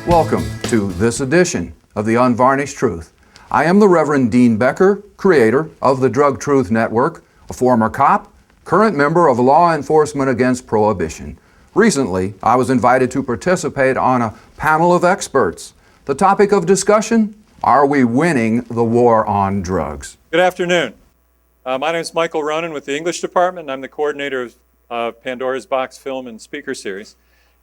Welcome to this edition of The Unvarnished Truth. I am the Reverend Dean Becker, creator of the Drug Truth Network, a former cop, current member of Law Enforcement Against Prohibition. Recently, I was invited to participate on a panel of experts. The topic of discussion, are we winning the war on drugs? Good afternoon. My name is Michael Ronan with the English Department, and I'm the coordinator of Pandora's Box Film and Speaker Series.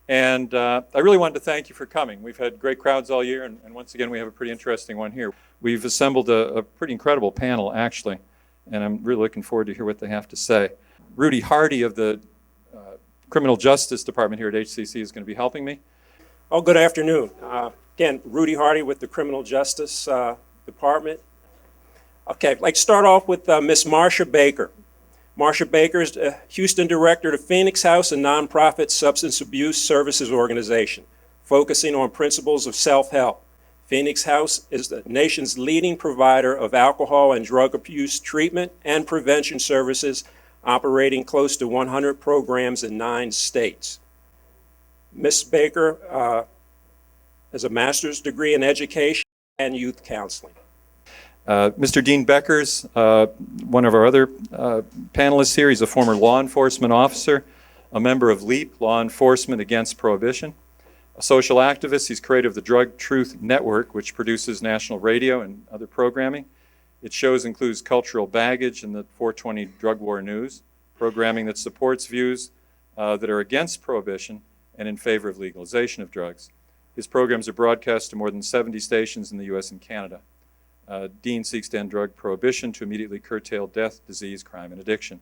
And I really wanted to thank you for coming. We've had great crowds all year, and once again, we have a pretty interesting one here. We've assembled a pretty incredible panel, actually, and I'm really looking forward to hear what they have to say. Rudy Hardy of the Criminal Justice Department here at HCC is going to be helping me. Oh, good afternoon. Again, Rudy Hardy with the Criminal Justice Department. Okay, I'd like to start off with Miss Marsha Baker. Marsha Baker is Houston Director of Phoenix House, a nonprofit substance abuse services organization focusing on principles of self-help. Phoenix House is the nation's leading provider of alcohol and drug abuse treatment and prevention services, operating close to 100 programs in 9 states. Ms. Baker has a master's degree in education and youth counseling. Mr. Dean Becker's one of our other panelists here. He's a former law enforcement officer, a member of LEAP, Law Enforcement Against Prohibition, a social activist. He's creator of the Drug Truth Network, which produces national radio and other programming. Its shows includes Cultural Baggage and the 420 Drug War News, programming that supports views that are against prohibition and in favor of legalization of drugs. His programs are broadcast to more than 70 stations in the U.S. and Canada. Dean seeks to end drug prohibition to immediately curtail death, disease, crime, and addiction.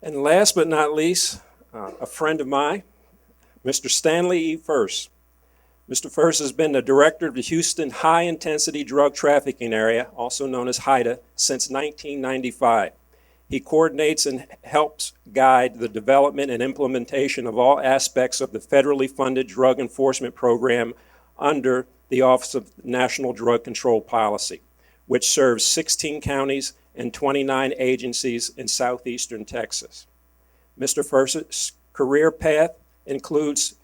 And last but not least, a friend of mine, Mr. Stanley E. Furce. Mr. Furce has been the director of the Houston High Intensity Drug Trafficking Area, also known as HIDTA, since 1995. He coordinates and helps guide the development and implementation of all aspects of the federally funded drug enforcement program under the Office of National Drug Control Policy, which serves 16 counties and 29 agencies in southeastern Texas. Mr. Furce's career path includes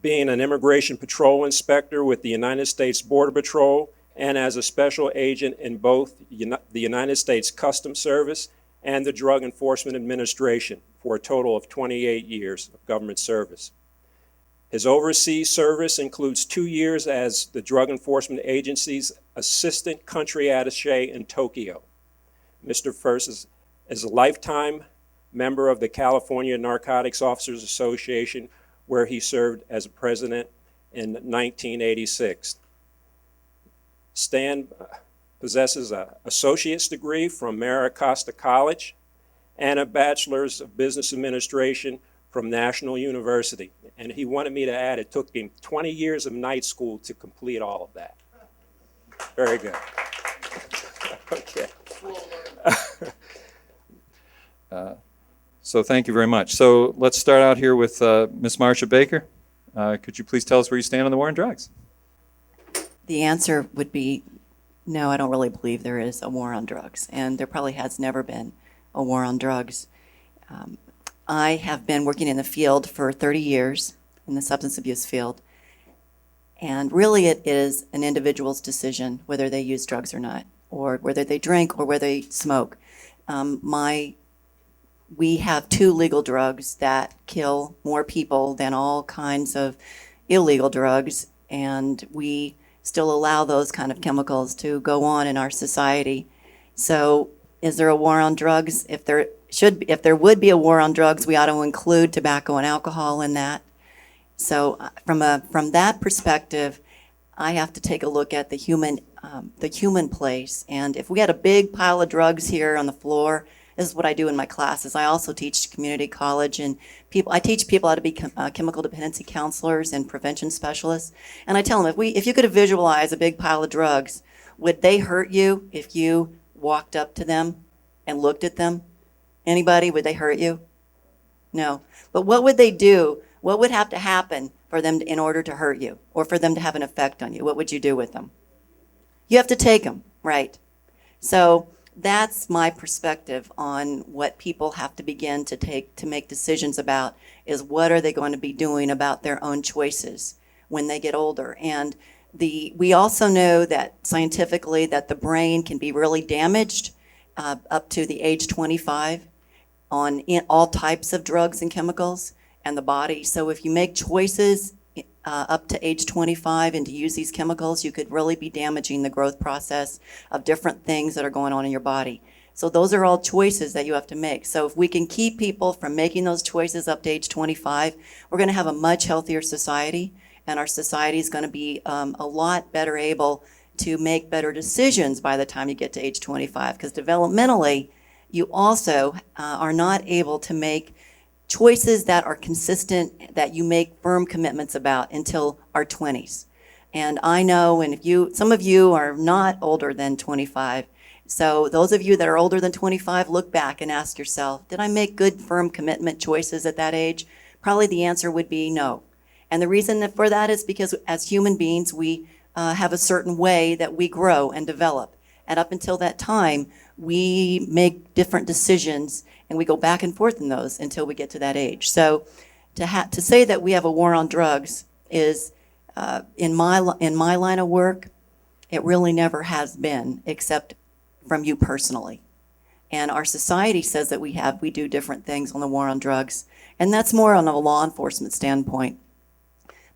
being an immigration patrol inspector with the United States Border Patrol and as a special agent in both the United States Customs Service and the Drug Enforcement Administration for a total of 28 years of government service. His overseas service includes 2 years as the Drug Enforcement Agency's Assistant Country Attaché in Tokyo. Mr. Furce is a lifetime member of the California Narcotics Officers Association, where he served as president in 1986. Stan possesses an associate's degree from Maricosta College and a bachelor's of business administration from National University. And he wanted me to add, it took him 20 years of night school to complete all of that. Very good. Okay. So thank you very much. So let's start out here with Ms. Marsha Baker. Could you please tell us where you stand on the war on drugs? The answer would be no, I don't really believe there is a war on drugs, and there probably has never been a war on drugs. I have been working in the field for 30 years, in the substance abuse field, and really it is an individual's decision whether they use drugs or not, or whether they drink or whether they smoke. We have 2 legal drugs that kill more people than all kinds of illegal drugs, and we still allow those kind of chemicals to go on in our society. So is there a war on drugs? If there would be a war on drugs, we ought to include tobacco and alcohol in that. So from that perspective, I have to take a look at the human place. And if we had a big pile of drugs here on the floor, this is what I do in my classes. I also teach community college, and I teach people how to be chemical dependency counselors and prevention specialists. And I tell them, if you could visualize a big pile of drugs, would they hurt you if you walked up to them and looked at them? Anybody, would they hurt you? No. But what would they do? What would have to happen for them in order to hurt you or for them to have an effect on you? What would you do with them? You have to take them, right? So that's my perspective on what people have to begin to make decisions about, is what are they going to be doing about their own choices. when they get older. And we also know that scientifically that the brain can be really damaged up to the age 25 on all types of drugs and chemicals and the body. So if you make choices up to age 25 and to use these chemicals, you could really be damaging the growth process of different things that are going on in your body. So those are all choices that you have to make. So if we can keep people from making those choices up to age 25, we're going to have a much healthier society, and our society is going to be a lot better able to make better decisions by the time you get to age 25, because developmentally, you also are not able to make choices that are consistent, that you make firm commitments about until our 20s. And I know, and some of you are not older than 25, so those of you that are older than 25, look back and ask yourself, did I make good, firm commitment choices at that age? Probably the answer would be no. And the reason for that is because as human beings, we have a certain way that we grow and develop. And up until that time, we make different decisions, and we go back and forth in those until we get to that age. So to say that we have a war on drugs is, in my line of work, it really never has been, except from you personally. And our society says that we do different things on the war on drugs, and that's more on a law enforcement standpoint.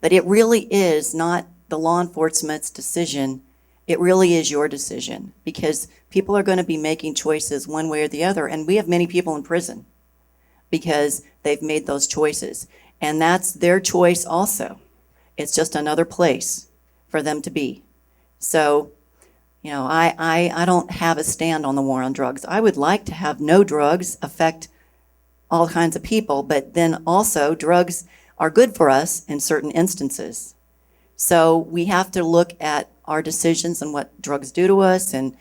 But it really is not the law enforcement's decision. It really is your decision, because people are going to be making choices one way or the other, and we have many people in prison because they've made those choices, and that's their choice also. It's just another place for them to be. So, you know, I don't have a stand on the war on drugs. I would like to have no drugs affect all kinds of people, but then also drugs are good for us in certain instances. So we have to look at our decisions and what drugs do to us, and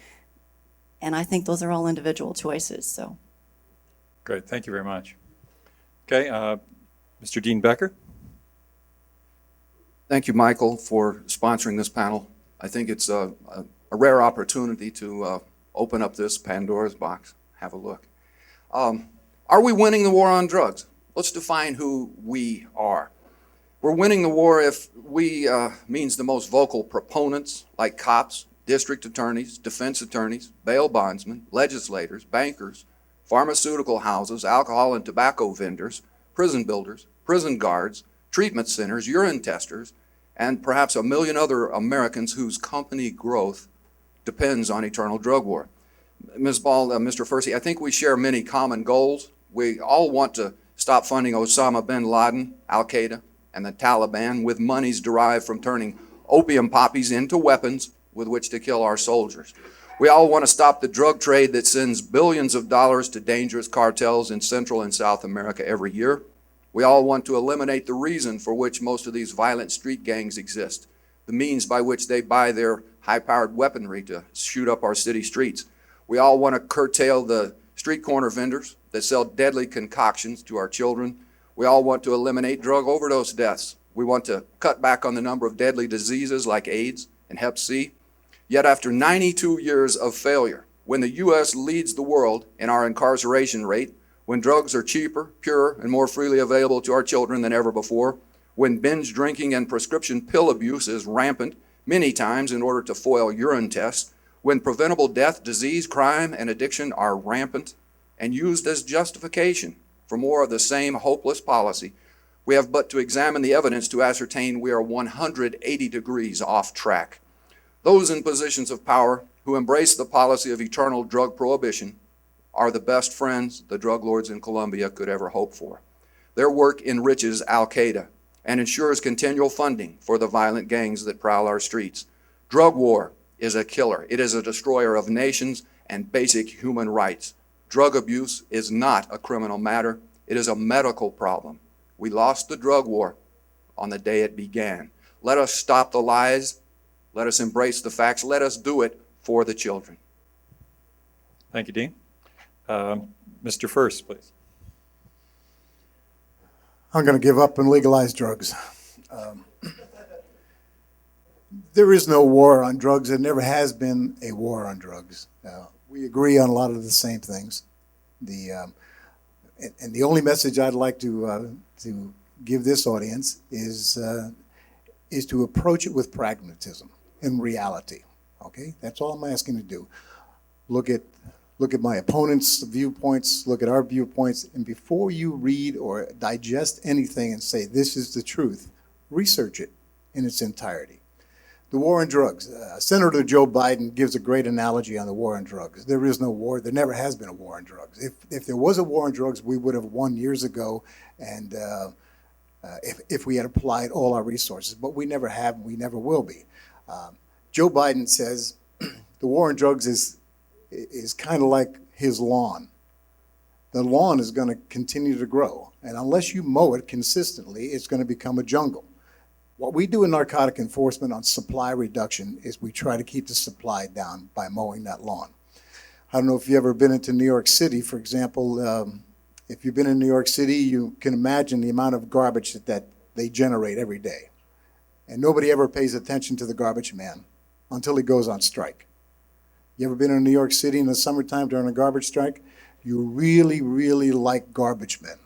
I think those are all individual choices. So, Great, thank you very much. Okay, Mr. Dean Becker. Thank you, Michael, for sponsoring this panel. I think it's a rare opportunity to open up this Pandora's box, have a look. Are we winning the war on drugs? Let's define who we are. We're winning the war if we means the most vocal proponents, like cops, district attorneys, defense attorneys, bail bondsmen, legislators, bankers, pharmaceutical houses, alcohol and tobacco vendors, prison builders, prison guards, treatment centers, urine testers, and perhaps a million other Americans whose company growth depends on eternal drug war. Ms. Ball, Mr. Furce, I think we share many common goals. We all want to stop funding Osama bin Laden, Al-Qaeda, and the Taliban with monies derived from turning opium poppies into weapons with which to kill our soldiers. We all want to stop the drug trade that sends billions of dollars to dangerous cartels in Central and South America every year. We all want to eliminate the reason for which most of these violent street gangs exist, the means by which they buy their high-powered weaponry to shoot up our city streets. We all want to curtail the street corner vendors that sell deadly concoctions to our children. We all want to eliminate drug overdose deaths. We want to cut back on the number of deadly diseases like AIDS and Hep C. Yet after 92 years of failure, when the U.S. leads the world in our incarceration rate, when drugs are cheaper, purer, and more freely available to our children than ever before, when binge drinking and prescription pill abuse is rampant, many times in order to foil urine tests, when preventable death, disease, crime, and addiction are rampant and used as justification for more of the same hopeless policy, we have but to examine the evidence to ascertain we are 180 degrees off track. Those in positions of power who embrace the policy of eternal drug prohibition are the best friends the drug lords in Colombia could ever hope for. Their work enriches Al-Qaeda and ensures continual funding for the violent gangs that prowl our streets. Drug war is a killer. It is a destroyer of nations and basic human rights. Drug abuse is not a criminal matter. It is a medical problem. We lost the drug war on the day it began. Let us stop the lies. Let us embrace the facts. Let us do it for the children. Thank you, Dean. Mr. Furce, please. I'm going to give up and legalize drugs. There is no war on drugs. There never has been a war on drugs. We agree on a lot of the same things. And the only message I'd like to give this audience is is to approach it with pragmatism and reality. Okay, that's all I'm asking to do. Look at my opponent's viewpoints, look at our viewpoints, and before you read or digest anything and say this is the truth, research it in its entirety. The war on drugs. Senator Joe Biden gives a great analogy on the war on drugs. There is no war. There never has been a war on drugs. If there was a war on drugs, we would have won years ago, and if we had applied all our resources. But we never have, and we never will be. Joe Biden says the war on drugs is kind of like his lawn. The lawn is going to continue to grow, and unless you mow it consistently, it's going to become a jungle. What we do in narcotic enforcement on supply reduction is we try to keep the supply down by mowing that lawn. I don't know if you've ever been into New York City, for example. If you've been in New York City, you can imagine the amount of garbage that they generate every day. And nobody ever pays attention to the garbage man until he goes on strike. You ever been in New York City in the summertime during a garbage strike? You really, really like garbage men.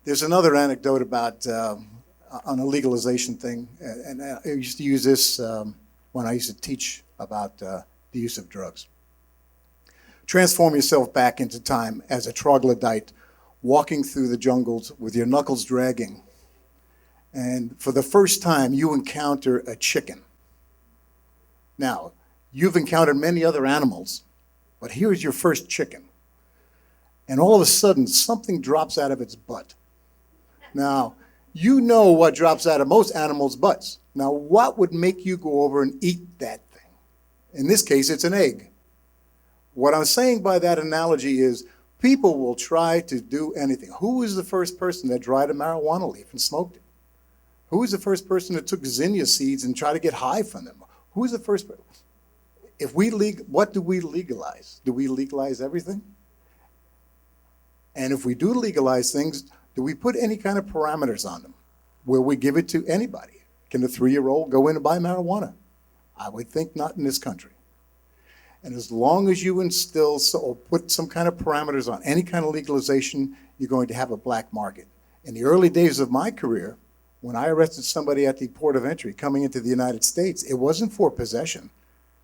There's another anecdote about on a legalization thing, and I used to use this when I used to teach about the use of drugs. Transform yourself back into time as a troglodyte walking through the jungles with your knuckles dragging, and for the first time you encounter a chicken. Now, you've encountered many other animals, but here's your first chicken. And all of a sudden, something drops out of its butt. Now, you know what drops out of most animals' butts. Now, what would make you go over and eat that thing? In this case, it's an egg. What I'm saying by that analogy is people will try to do anything. Who was the first person that dried a marijuana leaf and smoked it? Who was the first person that took zinnia seeds and tried to get high from them? Who was the first person? What do we legalize? Do we legalize everything? And if we do legalize things, do we put any kind of parameters on them? Will we give it to anybody? Can a 3-year-old go in and buy marijuana? I would think not in this country. And as long as you instill or put some kind of parameters on any kind of legalization, you're going to have a black market. In the early days of my career, when I arrested somebody at the port of entry coming into the United States, it wasn't for possession.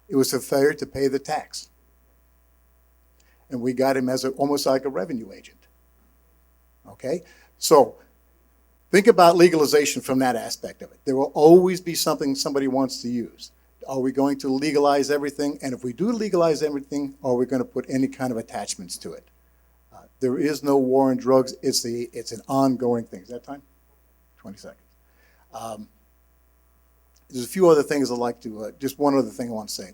It was a failure to pay the tax. And we got him as almost like a revenue agent. Okay? So think about legalization from that aspect of it. There will always be something somebody wants to use. Are we going to legalize everything? And if we do legalize everything, are we going to put any kind of attachments to it? There is no war on drugs. It's an ongoing thing. Is that time? 20 seconds. There's a few other things I'd like to, just one other thing I want to say.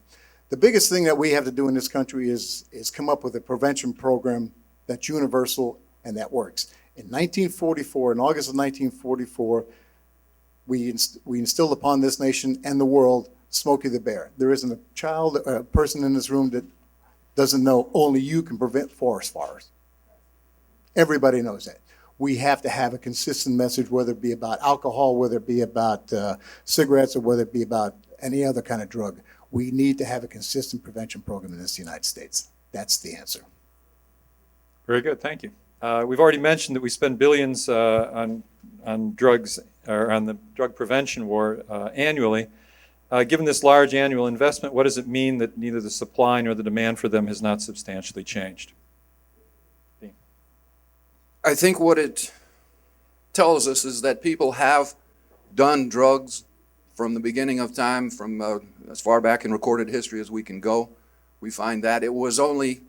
The biggest thing that we have to do in this country is come up with a prevention program that's universal and that works. In 1944, in August of 1944, we instilled upon this nation and the world Smokey the Bear. There isn't a child or a person in this room that doesn't know only you can prevent forest fires. Everybody knows that. We have to have a consistent message, whether it be about alcohol, whether it be about cigarettes, or whether it be about any other kind of drug. We need to have a consistent prevention program in this United States. That's the answer. Very good, thank you. We've already mentioned that we spend billions on drugs, or on the drug prevention war annually. Given this large annual investment, what does it mean that neither the supply nor the demand for them has not substantially changed? Dean? I think what it tells us is that people have done drugs from the beginning of time, from as far back in recorded history as we can go. We find that it was only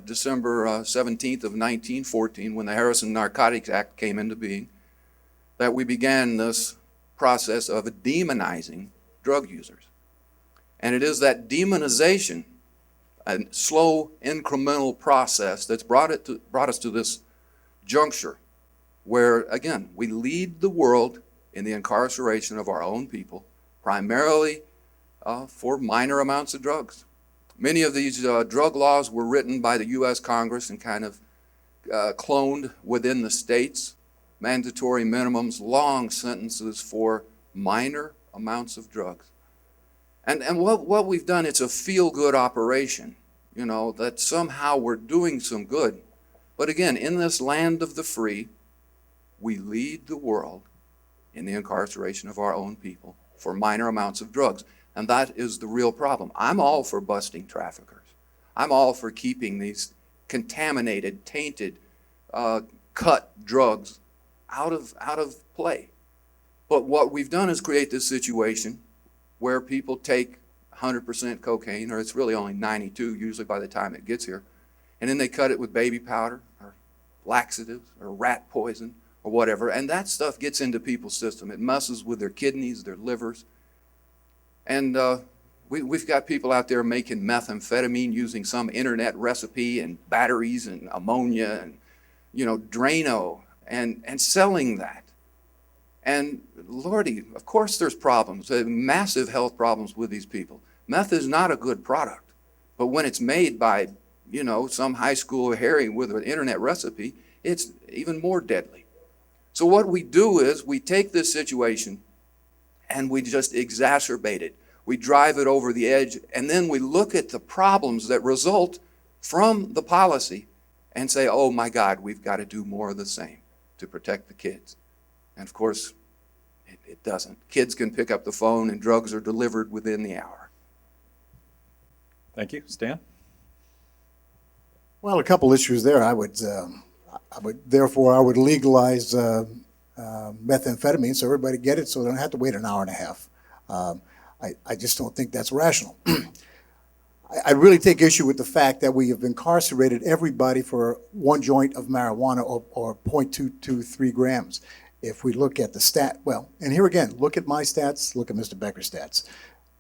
December 17th of 1914, when the Harrison Narcotics Act came into being, that we began this process of demonizing drug users. And it is that demonization, a slow incremental process, that's brought us to this juncture where, again, we lead the world in the incarceration of our own people, primarily for minor amounts of drugs. Many of these drug laws were written by the U.S. Congress and kind of cloned within the states. Mandatory minimums, long sentences for minor amounts of drugs. And what we've done, it's a feel-good operation, you know, that somehow we're doing some good. But again, in this land of the free, we lead the world in the incarceration of our own people for minor amounts of drugs. And that is the real problem. I'm all for busting traffickers. I'm all for keeping these contaminated, tainted, cut drugs out of play. But what we've done is create this situation where people take 100% cocaine, or it's really only 92 usually by the time it gets here, and then they cut it with baby powder or laxatives or rat poison or whatever, and that stuff gets into people's system. It messes with their kidneys, their livers, and we've got people out there making methamphetamine using some internet recipe and batteries and ammonia and, you know, Drano, and selling that. And Lordy, of course there's problems, massive health problems with these people. Meth is not a good product, but when it's made by, you know, some high school Harry with an internet recipe, it's even more deadly. So what we do is we take this situation and we just exacerbate it. We drive it over the edge, and then we look at the problems that result from the policy and say, oh my God, we've got to do more of the same to protect the kids. And of course, it doesn't. Kids can pick up the phone and drugs are delivered within the hour. Thank you. Stan? Well, a couple issues there. I would legalize methamphetamine so everybody get it, so they don't have to wait an hour and a half. I just don't think that's rational. I really take issue with the fact that we have incarcerated everybody for one joint of marijuana or 0.223 grams. If we look at the stat, well, and here again, look at my stats, look at Mr. Becker's stats.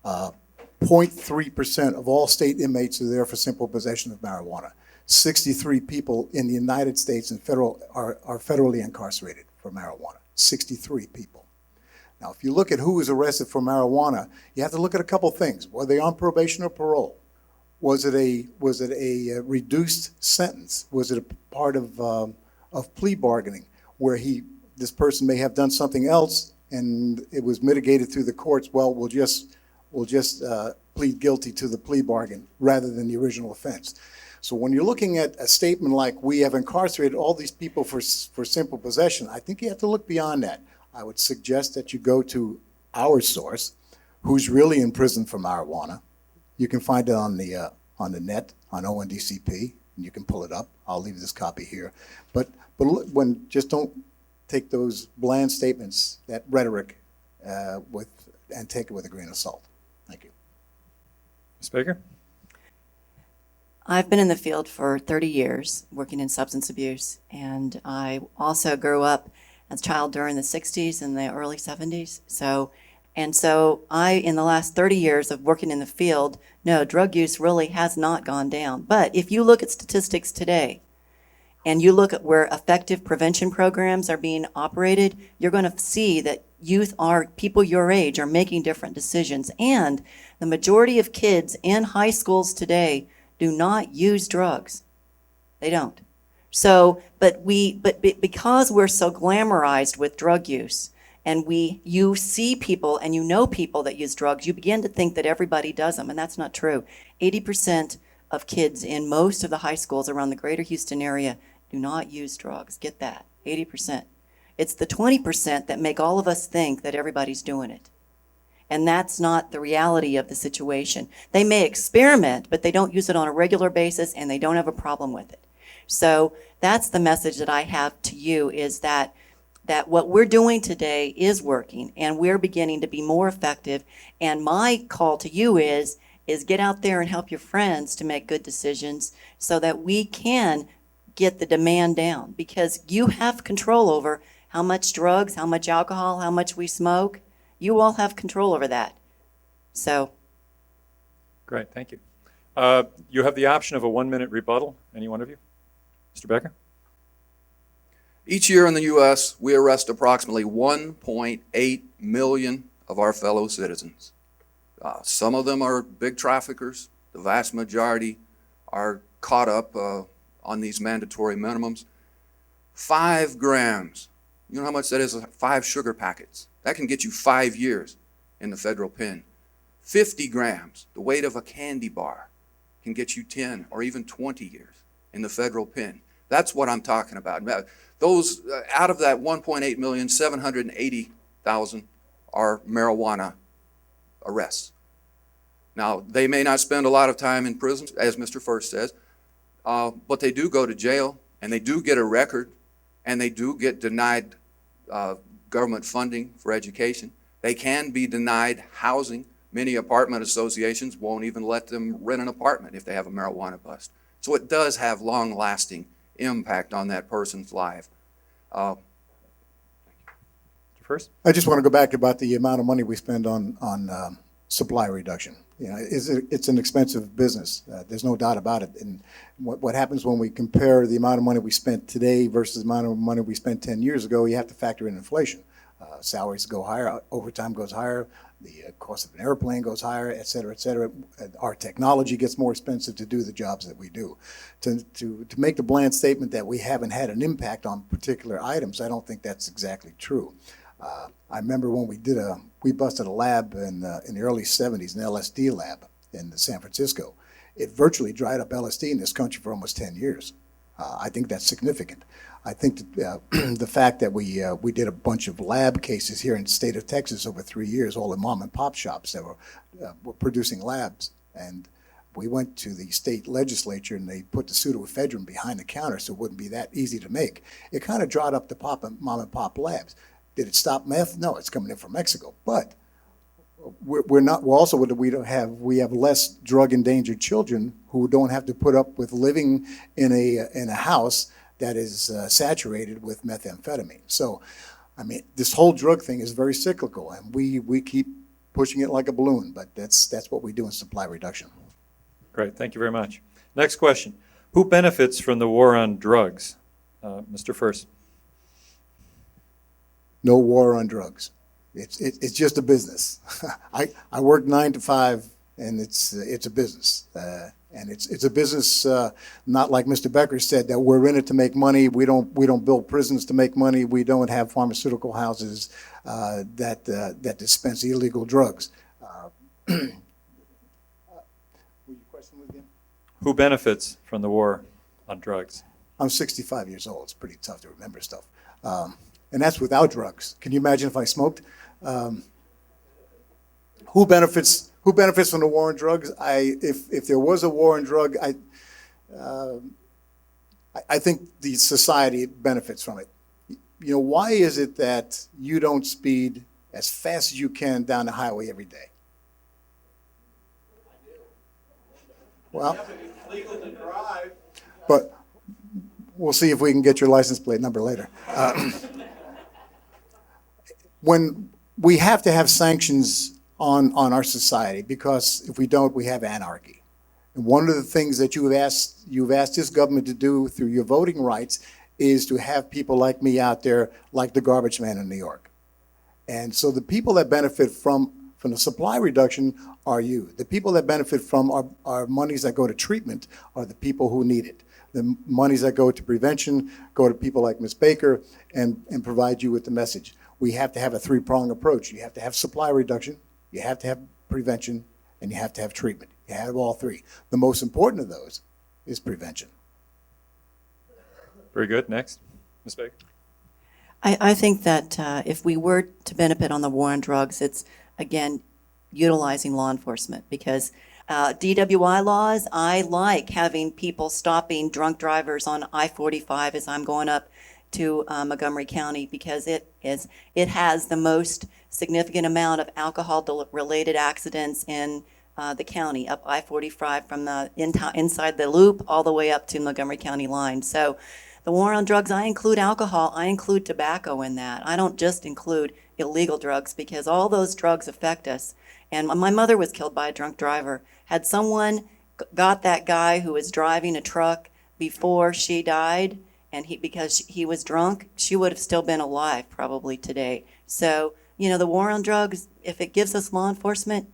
0.3% of all state inmates are there for simple possession of marijuana. 63 people in the United States and are federally incarcerated for marijuana. 63 people. Now, if you look at who was arrested for marijuana, you have to look at a couple things. Were they on probation or parole? Was it a reduced sentence? Was it a part of plea bargaining where this person may have done something else and it was mitigated through the courts? Well, we'll just plead guilty to the plea bargain rather than the original offense. So when you're looking at a statement like we have incarcerated all these people for simple possession, I think you have to look beyond that. I would suggest that you go to our source, who's really in prison for marijuana. You can find it on the net, on ONDCP, and you can pull it up. I'll leave this copy here. But just don't take those bland statements, that rhetoric, and take it with a grain of salt. Thank you. Ms. Baker? I've been in the field for 30 years working in substance abuse, and I also grew up as a child during the 60s and the early 70s. So I, in the last 30 years of working in the field, no, drug use really has not gone down. But if you look at statistics today, and you look at where effective prevention programs are being operated, you're going to see that people your age are making different decisions. And the majority of kids in high schools today do not use drugs. They don't. So, but because we're so glamorized with drug use, and you see people and you know people that use drugs, you begin to think that everybody does them, and that's not true. 80% of kids in most of the high schools around the greater Houston area do not use drugs. Get that, 80%. It's the 20% that make all of us think that everybody's doing it. And that's not the reality of the situation. They may experiment, but they don't use it on a regular basis and they don't have a problem with it. So that's the message that I have to you, is that what we're doing today is working and we're beginning to be more effective. And my call to you is get out there and help your friends to make good decisions so that we can get the demand down, because you have control over how much drugs, how much alcohol, how much we smoke. You all have control over that. So. Great, thank you. You have the option of a 1-minute rebuttal. Any one of you? Mr. Becker? Each year in the U.S., we arrest approximately 1.8 million of our fellow citizens. Some of them are big traffickers. The vast majority are caught up on these mandatory minimums. 5 grams. You know how much that is? 5 sugar packets. That can get you 5 years in the federal pen. 50 grams, the weight of a candy bar, can get you 10 or even 20 years in the federal pen. That's what I'm talking about. Those, out of that 1.8 million, 780 100,000 are marijuana arrests. Now, they may not spend a lot of time in prison, as Mr. Furce says, but they do go to jail, and they do get a record, and they do get denied government funding for education. They can be denied housing. Many apartment associations won't even let them rent an apartment if they have a marijuana bust. So it does have long-lasting impact on that person's life. First? I just want to go back about the amount of money we spend on supply reduction. You know, it's an expensive business. There's no doubt about it. And what happens when we compare the amount of money we spent today versus the amount of money we spent 10 years ago, you have to factor in inflation. Salaries go higher, overtime goes higher, the cost of an airplane goes higher, et cetera, et cetera. Our technology gets more expensive to do the jobs that we do. To make the bland statement that we haven't had an impact on particular items, I don't think that's exactly true. I remember when we busted a lab in the early 70s, an LSD lab in San Francisco. It virtually dried up LSD in this country for almost 10 years. I think that's significant. I think that, the fact that we did a bunch of lab cases here in the state of Texas over 3 years, all in mom and pop shops that were producing labs. And we went to the state legislature and they put the pseudoephedrine behind the counter so it wouldn't be that easy to make. It kind of dried up the mom and pop labs. Did it stop meth? No, it's coming in from Mexico. But we have less drug endangered children who don't have to put up with living in a house that is saturated with methamphetamine. So, I mean, this whole drug thing is very cyclical, and we keep pushing it like a balloon. But that's what we do in supply reduction. Great, thank you very much. Next question: who benefits from the war on drugs? Mr. Furce. No war on drugs. It's just a business. I work 9 to 5, and it's a business, and it's a business not like Mr. Becker said that we're in it to make money. We don't build prisons to make money. We don't have pharmaceutical houses that dispense illegal drugs. What your question was again? Who benefits from the war on drugs? I'm 65 years old. It's pretty tough to remember stuff. And that's without drugs. Can you imagine if I smoked? Who benefits from the war on drugs? If there was a war on drug, I think the society benefits from it. You know, why is it that you don't speed as fast as you can down the highway every day? Well, it's legal to drive. But we'll see if we can get your license plate number later. When we have to have sanctions on our society, because if we don't, we have anarchy. And one of the things that you've asked this government to do through your voting rights is to have people like me out there, like the garbage man in New York. And so the people that benefit from the supply reduction are you. The people that benefit from our monies that go to treatment are the people who need it. The monies that go to prevention go to people like Ms. Baker and provide you with the message. We have to have a three-pronged approach. You have to have supply reduction, you have to have prevention, and you have to have treatment. You have all three. The most important of those is prevention. Very good. Next, Ms. Baker. I think that if we were to benefit on the war on drugs, it's, again, utilizing law enforcement, because DWI laws, I like having people stopping drunk drivers on I-45 as I'm going up to Montgomery County, because it has the most significant amount of alcohol-related accidents in the county, up I-45 from the inside the loop all the way up to Montgomery County line. So the war on drugs, I include alcohol, I include tobacco in that. I don't just include illegal drugs, because all those drugs affect us. And my mother was killed by a drunk driver. Had someone got that guy who was driving a truck before she died, and because he was drunk, she would have still been alive probably today. So, you know, the war on drugs, if it gives us law enforcement,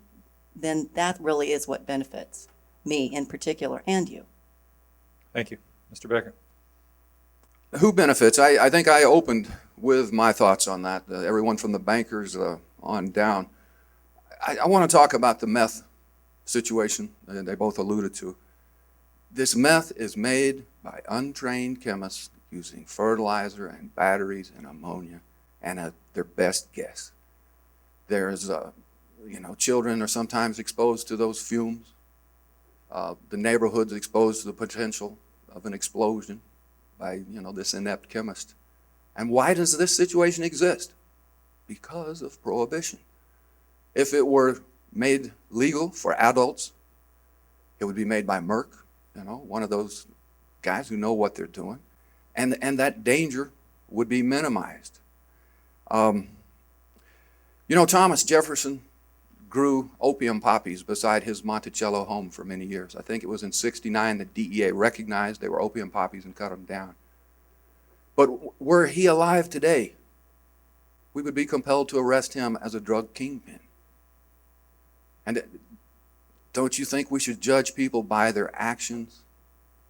then that really is what benefits me in particular, and you. Thank you. Mr. Becker. Who benefits? I think I opened with my thoughts on that, everyone from the bankers on down. I want to talk about the meth situation that they both alluded to. This meth is made by untrained chemists using fertilizer and batteries and ammonia and their best guess. There's, children are sometimes exposed to those fumes. The neighborhood's exposed to the potential of an explosion by, this inept chemist. And why does this situation exist? Because of prohibition. If it were made legal for adults, it would be made by Merck, one of those guys who know what they're doing, and that danger would be minimized. Thomas Jefferson grew opium poppies beside his Monticello home for many years. I think it was in '69 that DEA recognized they were opium poppies and cut them down. But were he alive today, we would be compelled to arrest him as a drug kingpin. And don't you think we should judge people by their actions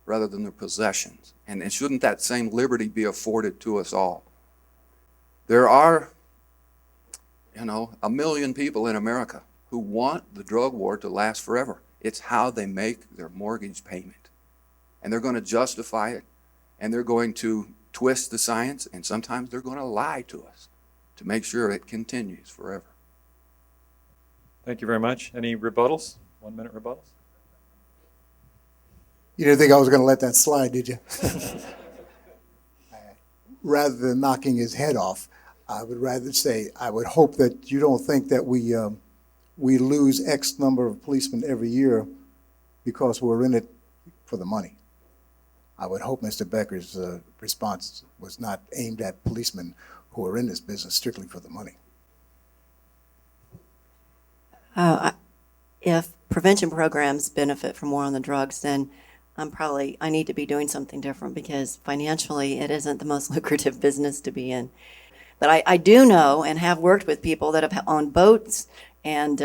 rather than their possessions? And shouldn't that same liberty be afforded to us all? There are, 1 million people in America who want the drug war to last forever. It's how they make their mortgage payment. And they're going to justify it, and they're going to twist the science, and sometimes they're going to lie to us to make sure it continues forever. Thank you very much. Any rebuttals? 1 minute rebuttals? You didn't think I was going to let that slide, did you? Rather than knocking his head off, I would rather say, I would hope that you don't think that we lose X number of policemen every year because we're in it for the money. I would hope Mr. Becker's response was not aimed at policemen who are in this business strictly for the money. If prevention programs benefit from war on the drugs, then I need to be doing something different, because financially it isn't the most lucrative business to be in. But I do know and have worked with people that have owned boats and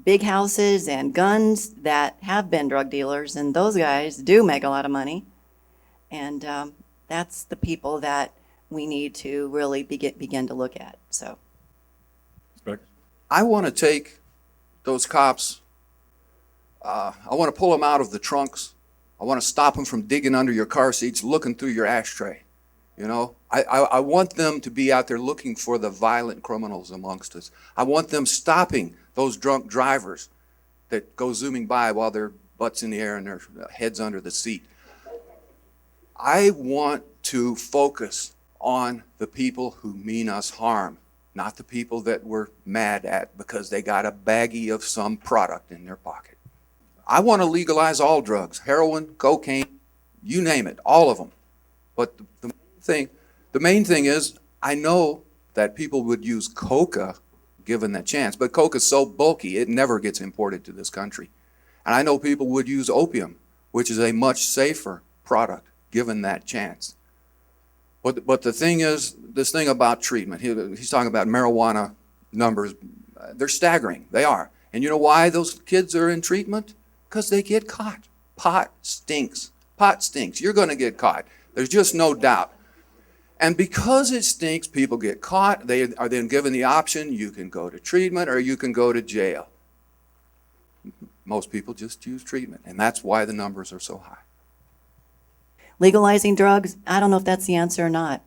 big houses and guns that have been drug dealers, and those guys do make a lot of money. And that's the people that we need to really begin to look at. So, I want to take those cops, I want to pull them out of the trunks. I want to stop them from digging under your car seats, looking through your ashtray. I want them to be out there looking for the violent criminals amongst us. I want them stopping those drunk drivers that go zooming by while their butts in the air and their heads under the seat. I want to focus on the people who mean us harm, not the people that we're mad at because they got a baggie of some product in their pocket. I want to legalize all drugs, heroin, cocaine, you name it, all of them. But the main thing is, I know that people would use coca given that chance, but coca's so bulky it never gets imported to this country. And I know people would use opium, which is a much safer product given that chance. But the thing is, this thing about treatment, he's talking about marijuana numbers, they're staggering, they are. And you know why those kids are in treatment? Because they get caught. Pot stinks. Pot stinks. You're going to get caught. There's just no doubt. And because it stinks, people get caught. They are then given the option, you can go to treatment or you can go to jail. Most people just choose treatment, and that's why the numbers are so high. legalizing drugs, I don't know if that's the answer or not.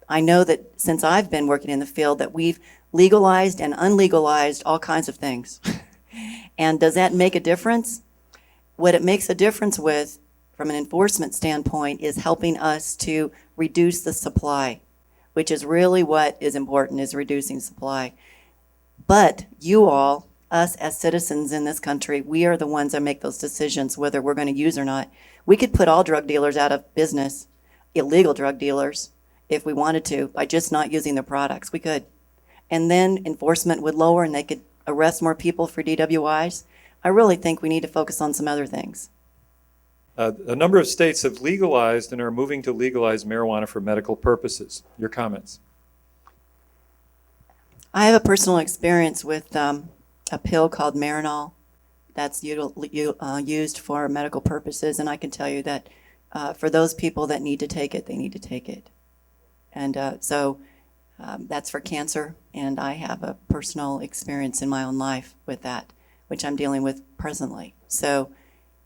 I know that since I've been working in the field that we've legalized and unlegalized all kinds of things. And does that make a difference? What it makes a difference with, from an enforcement standpoint, is helping us to reduce the supply, which is really what is important, is reducing supply. But you all, us as citizens in this country, we are the ones that make those decisions whether we're going to use or not. We could put all drug dealers out of business, illegal drug dealers, if we wanted to, by just not using their products. We could. And then enforcement would lower and they could arrest more people for DWIs. I really think we need to focus on some other things. A number of states have legalized and are moving to legalize marijuana for medical purposes. Your comments? I have a personal experience with a pill called Marinol that's used for medical purposes, and I can tell you that for those people that need to take it, they need to take it. And so that's for cancer, and I have a personal experience in my own life with that, which I'm dealing with presently. So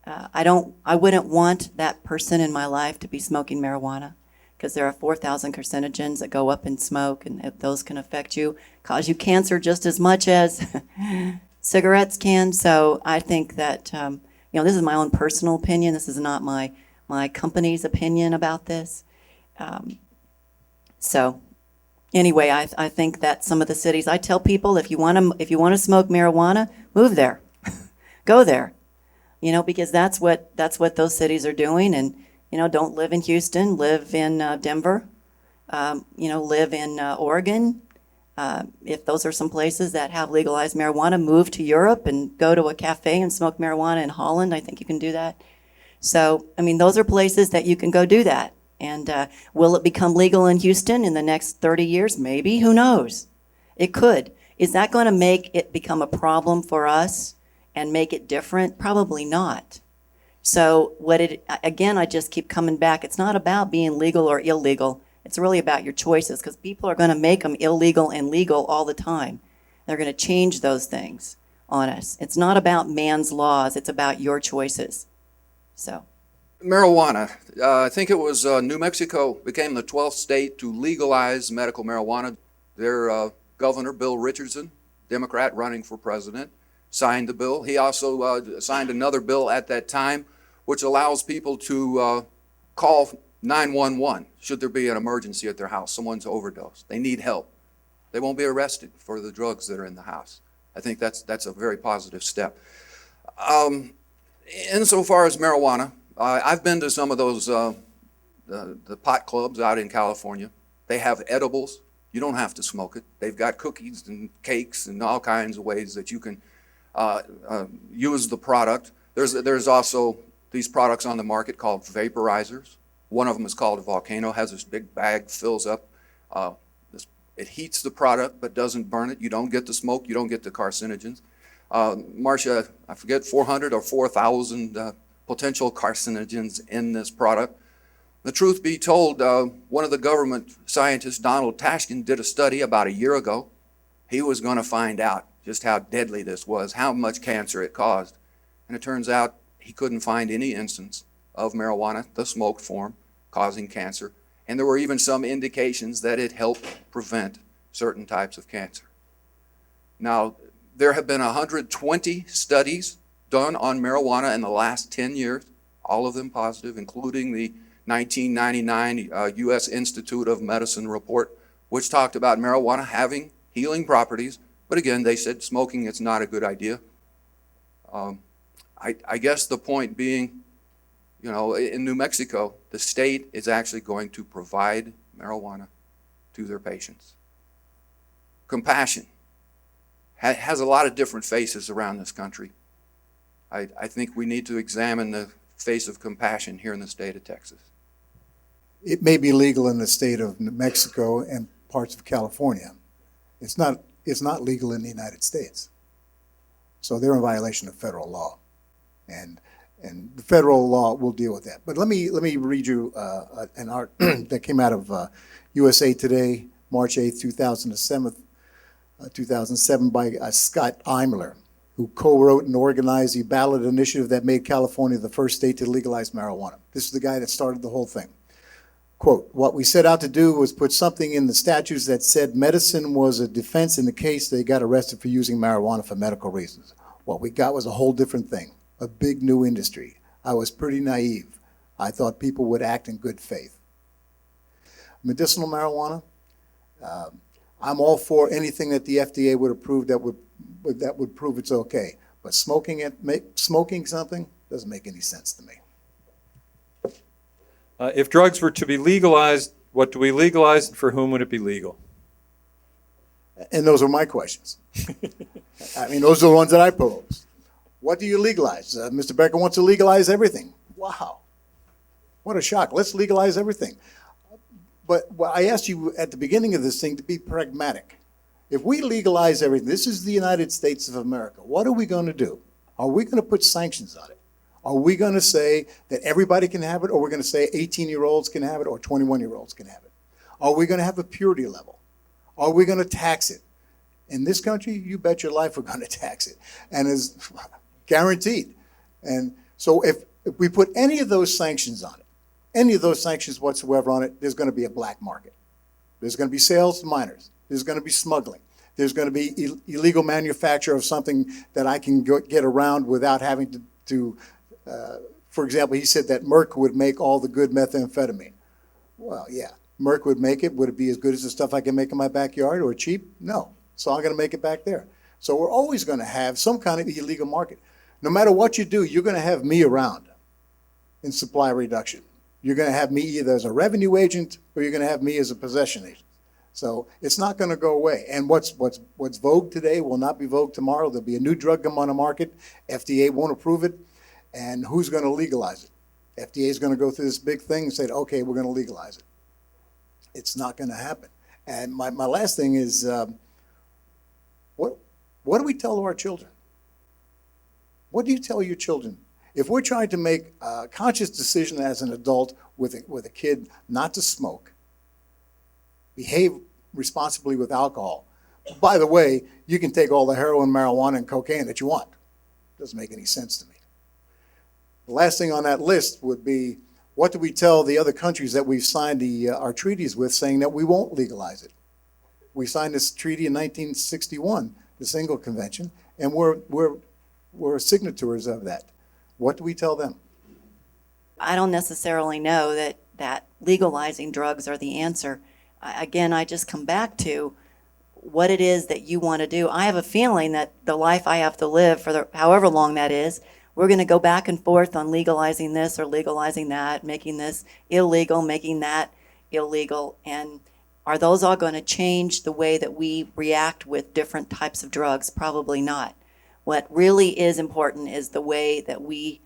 I wouldn't want that person in my life to be smoking marijuana, because there are 4,000 carcinogens that go up in smoke, and those can affect you, cause you cancer just as much as cigarettes can. So I think that, this is my own personal opinion. This is not my company's opinion about this. So anyway, I think that some of the cities, I tell people, if you want to smoke marijuana, move there, go there, because that's what those cities are doing. And don't live in Houston, live in Denver, live in Oregon. If those are some places that have legalized marijuana, move to Europe and go to a cafe and smoke marijuana in Holland. I think you can do that. So, those are places that you can go do that. And will it become legal in Houston in the next 30 years? Maybe. Who knows? It could. Is that going to make it become a problem for us and make it different? Probably not. So again, I just keep coming back. It's not about being legal or illegal. It's really about your choices, because people are going to make them illegal and legal all the time. They're going to change those things on us. It's not about man's laws. It's about your choices. So. Marijuana. I think it was New Mexico became the 12th state to legalize medical marijuana. Their governor, Bill Richardson, Democrat running for president, signed the bill. He also signed another bill at that time, which allows people to call 911 should there be an emergency at their house. Someone's overdosed. They need help. They won't be arrested for the drugs that are in the house. I think that's a very positive step. Insofar as marijuana, I've been to some of those the pot clubs out in California. They have edibles. You don't have to smoke it. They've got cookies and cakes and all kinds of ways that you can use the product. There's also these products on the market called vaporizers. One of them is called a Volcano, has this big bag, fills up. It heats the product but doesn't burn it. You don't get the smoke, you don't get the carcinogens. Marcia, I forget, 400 or 4,000 potential carcinogens in this product. The truth be told, one of the government scientists, Donald Tashkin, did a study about a year ago. He was going to find out just how deadly this was, how much cancer it caused. And it turns out he couldn't find any instance of marijuana, the smoked form, causing cancer. And there were even some indications that it helped prevent certain types of cancer. Now, there have been 120 studies done on marijuana in the last 10 years, all of them positive, including the 1999 U.S. Institute of Medicine report, which talked about marijuana having healing properties. But again, they said smoking is not a good idea. I guess the point being, in New Mexico, the state is actually going to provide marijuana to their patients. Compassion has a lot of different faces around this country. I think we need to examine the face of compassion here in the state of Texas. It may be legal in the state of New Mexico and parts of California. It's not legal in the United States. So they're in violation of federal law. And the federal law will deal with that. But let me read you an art that came out of USA Today, March 8th, 2007 by Scott Imler, who co-wrote and organized the ballot initiative that made California the first state to legalize marijuana. This is the guy that started the whole thing. Quote, "What we set out to do was put something in the statutes that said medicine was a defense in the case they got arrested for using marijuana for medical reasons. What we got was a whole different thing, a big new industry. I was pretty naive. I thought people would act in good faith." Medicinal marijuana, I'm all for anything that the FDA would approve that would prove it's okay. But smoking something doesn't make any sense to me. If drugs were to be legalized, what do we legalize and for whom would it be legal? And those are my questions. Those are the ones that I pose. What do you legalize? Mr. Becker wants to legalize everything. Wow. What a shock. Let's legalize everything. But I asked you at the beginning of this thing to be pragmatic. If we legalize everything, this is the United States of America, what are we going to do? Are we going to put sanctions on it? Are we going to say that everybody can have it, or we're going to say 18-year-olds can have it, or 21-year-olds can have it? Are we going to have a purity level? Are we going to tax it? In this country, you bet your life we're going to tax it, and it's guaranteed. And so if we put any of those sanctions on it, any of those sanctions whatsoever on it, there's going to be a black market. There's going to be sales to minors. There's going to be smuggling. There's going to be illegal manufacture of something that I can get around without having to for example, he said that Merck would make all the good methamphetamine. Well, yeah, Merck would make it. Would it be as good as the stuff I can make in my backyard or cheap? No. So I'm going to make it back there. So we're always going to have some kind of illegal market. No matter what you do, you're going to have me around in supply reduction. You're going to have me either as a revenue agent or you're going to have me as a possession agent. So it's not going to go away. And what's vogue today will not be vogue tomorrow. There'll be a new drug come on the market. FDA won't approve it. And who's going to legalize it? FDA is going to go through this big thing and say, okay, we're going to legalize it. It's not going to happen. And my last thing is, what do we tell our children? What do you tell your children? If we're trying to make a conscious decision as an adult with a kid not to smoke, behave responsibly with alcohol. By the way, you can take all the heroin, marijuana, and cocaine that you want. Doesn't make any sense to me. The last thing on that list would be, what do we tell the other countries that we've signed our treaties with saying that we won't legalize it? We signed this treaty in 1961, the Single Convention, and we're signatories of that. What do we tell them? I don't necessarily know that legalizing drugs are the answer. Again, I just come back to what it is that you want to do. I have a feeling that the life I have to live for however long that is, we're going to go back and forth on legalizing this or legalizing that, making this illegal, making that illegal. And are those all going to change the way that we react with different types of drugs? Probably not. What really is important is the way that we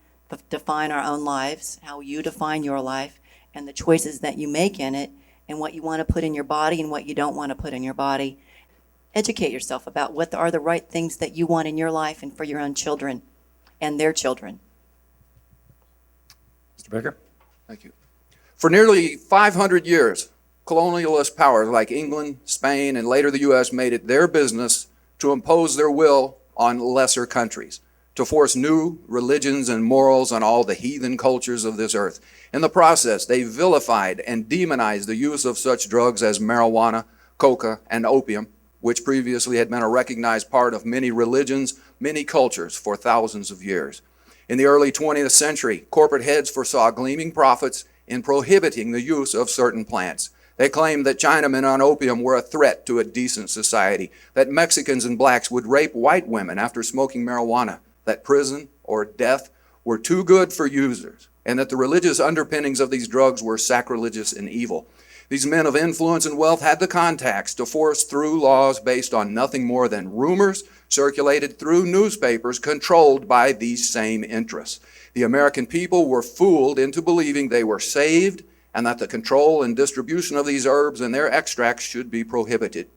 define our own lives, how you define your life, and the choices that you make in it, and what you want to put in your body and what you don't want to put in your body. Educate yourself about what are the right things that you want in your life and for your own children and their children. Mr. Becker? Thank you. For nearly 500 years, colonialist powers like England, Spain, and later the U.S. made it their business to impose their will on lesser countries, to force new religions and morals on all the heathen cultures of this earth. In the process, they vilified and demonized the use of such drugs as marijuana, coca, and opium, which previously had been a recognized part of many religions, many cultures for thousands of years. In the early 20th century, corporate heads foresaw gleaming profits in prohibiting the use of certain plants. They claimed that Chinamen on opium were a threat to a decent society, that Mexicans and blacks would rape white women after smoking marijuana, that prison or death were too good for users, and that the religious underpinnings of these drugs were sacrilegious and evil. These men of influence and wealth had the contacts to force through laws based on nothing more than rumors circulated through newspapers controlled by these same interests. The American people were fooled into believing they were saved and that the control and distribution of these herbs and their extracts should be prohibited.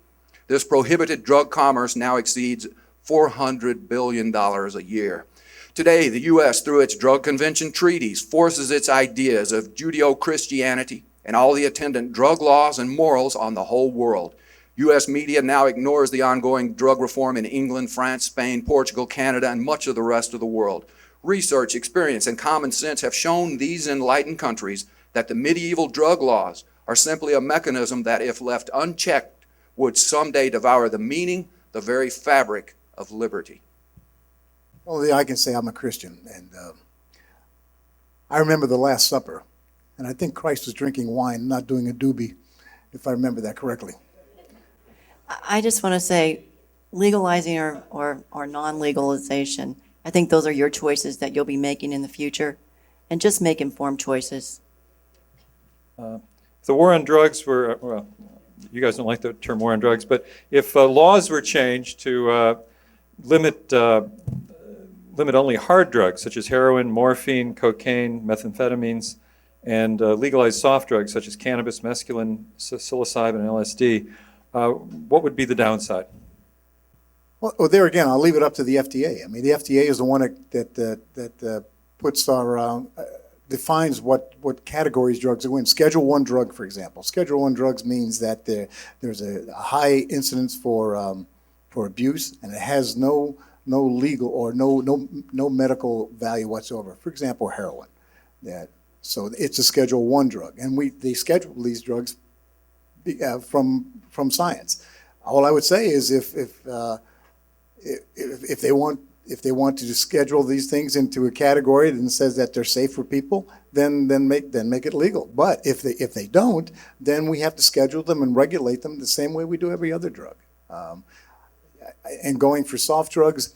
This prohibited drug commerce now exceeds $400 billion a year. Today, the U.S., through its drug convention treaties, forces its ideas of Judeo-Christianity and all the attendant drug laws and morals on the whole world. U.S. media now ignores the ongoing drug reform in England, France, Spain, Portugal, Canada, and much of the rest of the world. Research, experience, and common sense have shown these enlightened countries that the medieval drug laws are simply a mechanism that, if left unchecked, would someday devour the meaning, the very fabric of liberty. Only I can say I'm a Christian, and I remember the Last Supper, and I think Christ was drinking wine, not doing a doobie, if I remember that correctly. I just want to say, legalizing or non-legalization, I think those are your choices that you'll be making in the future, and just make informed choices. If the war on drugs were, well, you guys don't like the term war on drugs, but if laws were changed to limit only hard drugs such as heroin, morphine, cocaine, methamphetamines, and legalize soft drugs such as cannabis, mescaline, psilocybin, and LSD, what would be the downside? Well, there again, I'll leave it up to the FDA. I mean, the FDA is the one that puts our defines what categories drugs are in. Schedule I drug, for example. Schedule I drugs means that there's a high incidence for abuse, and it has no legal or no medical value whatsoever. For example, heroin. That So it's a Schedule 1 drug, and they schedule these drugs from science. All I would say is if they want to schedule these things into a category that says that they're safe for people, then make it legal. But if they don't, then we have to schedule them and regulate them the same way we do every other drug. And going for soft drugs,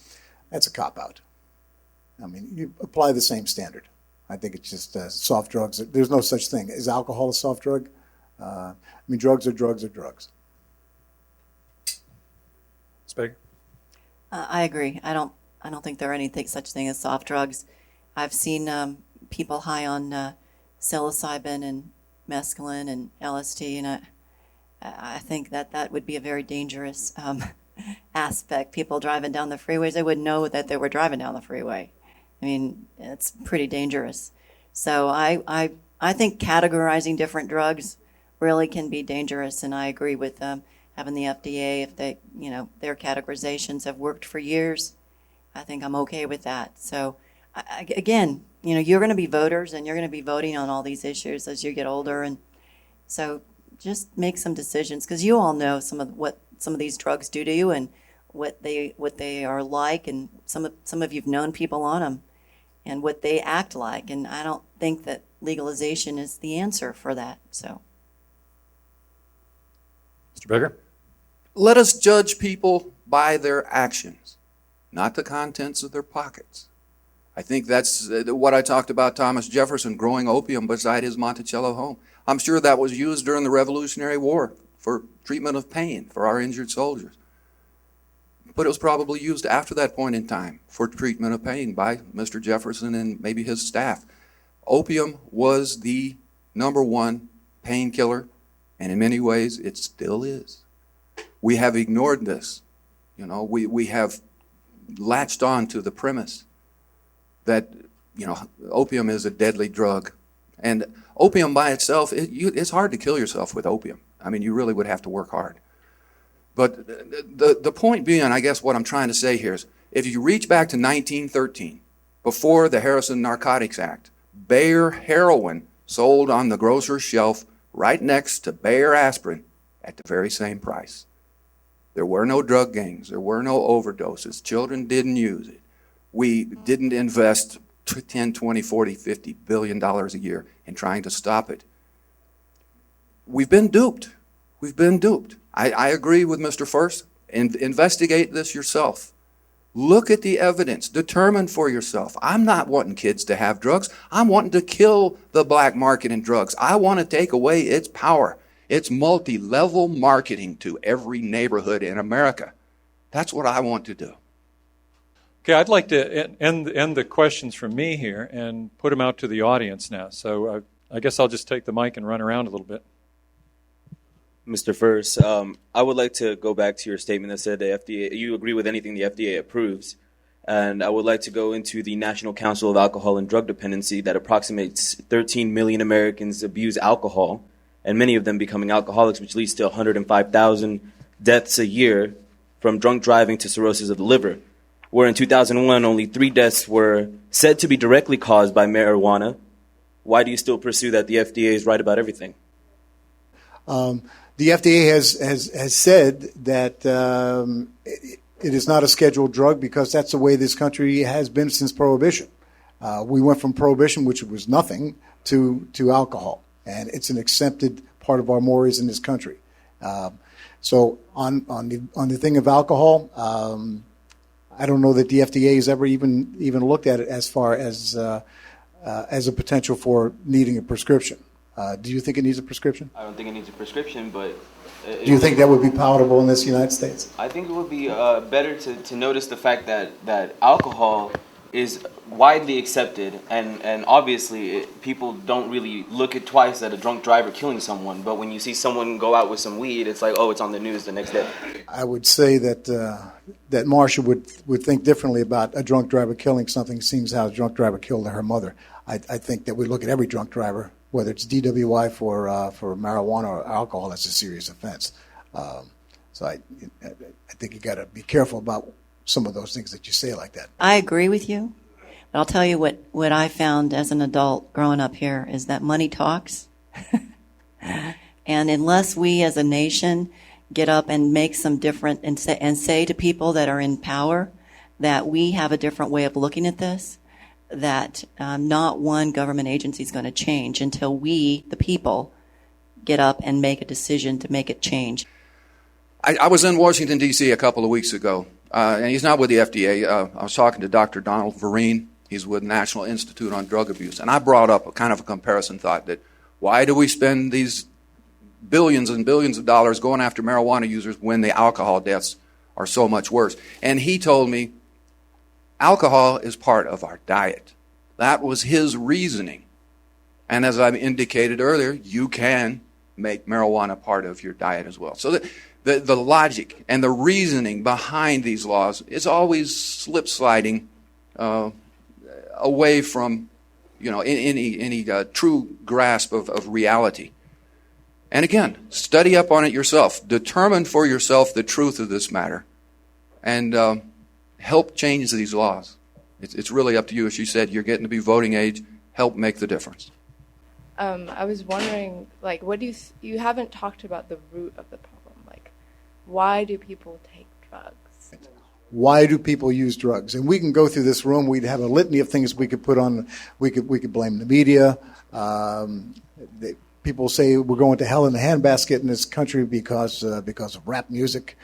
that's a cop-out. I mean, you apply the same standard. I think it's just soft drugs. There's no such thing. Is alcohol a soft drug? I mean, drugs are drugs are drugs. Ms. Baker? I agree. I don't think there are anything such thing as soft drugs. I've seen people high on psilocybin and mescaline and LSD, and I think that would be a very dangerous aspect. People driving down the freeways, they wouldn't know that they were driving down the freeway. I mean, it's pretty dangerous. So I think categorizing different drugs really can be dangerous, and I agree with having the FDA, if they, their categorizations have worked for years, I think I'm okay with that. So again, you're going to be voters and you're going to be voting on all these issues as you get older, and so just make some decisions, because you all know what some of these drugs do to you and what they are like, and some of you've known people on them and what they act like, and I don't think that legalization is the answer for that. So, Mr. Becker? Let us judge people by their actions, not the contents of their pockets. I think that's what I talked about Thomas Jefferson growing opium beside his Monticello home. I'm sure that was used during the Revolutionary War for treatment of pain for our injured soldiers. But it was probably used after that point in time for treatment of pain by Mr. Jefferson and maybe his staff. Opium was the #1 painkiller, and in many ways it still is. We have ignored this. We have latched on to the premise that, opium is a deadly drug. And opium by itself, it's hard to kill yourself with opium. I mean, you really would have to work hard. But the point being, I guess what I'm trying to say here is, if you reach back to 1913, before the Harrison Narcotics Act, Bayer heroin sold on the grocer's shelf right next to Bayer aspirin at the very same price. There were no drug gangs. There were no overdoses. Children didn't use it. We didn't invest 10, 20, 40, 50 billion dollars a year in trying to stop it. We've been duped. We've been duped. I agree with Mr. Furce. Investigate this yourself. Look at the evidence. Determine for yourself. I'm not wanting kids to have drugs. I'm wanting to kill the black market in drugs. I want to take away its power. It's multi-level marketing to every neighborhood in America. That's what I want to do. Okay, I'd like to end the questions from me here and put them out to the audience now. So I guess I'll just take the mic and run around a little bit. Mr. Furce, I would like to go back to your statement that said the FDA, you agree with anything the FDA approves. And I would like to go into the National Council of Alcohol and Drug Dependency that approximates 13 million Americans abuse alcohol, and many of them becoming alcoholics, which leads to 105,000 deaths a year from drunk driving to cirrhosis of the liver, where in 2001 only 3 deaths were said to be directly caused by marijuana. Why do you still pursue that the FDA is right about everything? The FDA has said that it is not a scheduled drug because that's the way this country has been since Prohibition. We went from Prohibition, which was nothing, to alcohol, and it's an accepted part of our mores in this country. So on the thing of alcohol, I don't know that the FDA has ever even looked at it as far as a potential for needing a prescription. Do you think it needs a prescription? I don't think it needs a prescription, but... Do you think that would be palatable in this United States? I think it would be better to notice the fact that alcohol is widely accepted, and obviously people don't really look at twice at a drunk driver killing someone, but when you see someone go out with some weed, it's like, oh, it's on the news the next day. I would say that that Marcia would think differently about a drunk driver killing something, seeing how a drunk driver killed her mother. I think that we look at every drunk driver, whether it's DWI for marijuana or alcohol, as a serious offense. So I think you got to be careful about some of those things that you say like that. I agree with you, But I'll tell you what I found as an adult growing up here is that money talks. And unless we as a nation get up and make some different and say to people that are in power that we have a different way of looking at this, that not one government agency is going to change until we, the people, get up and make a decision to make it change. I was in Washington, D.C. a couple of weeks ago, and he's not with the FDA. I was talking to Dr. Donald Vereen. He's with National Institute on Drug Abuse. And I brought up a kind of a comparison thought that why do we spend these billions and billions of dollars going after marijuana users when the alcohol deaths are so much worse? And he told me, alcohol is part of our diet. That was his reasoning. And as I indicated earlier, you can make marijuana part of your diet as well. So the logic and the reasoning behind these laws is always slip-sliding away from any true grasp of reality. And again, study up on it yourself. Determine for yourself the truth of this matter. And help change these laws. It's really up to you. As you said, you're getting to be voting age. Help make the difference. I was wondering, what do you haven't talked about the root of the problem. Why do people take drugs? Why do people use drugs? And we can go through this room. We'd have a litany of things we could put on. We could blame the media. People say we're going to hell in a handbasket in this country because of rap music.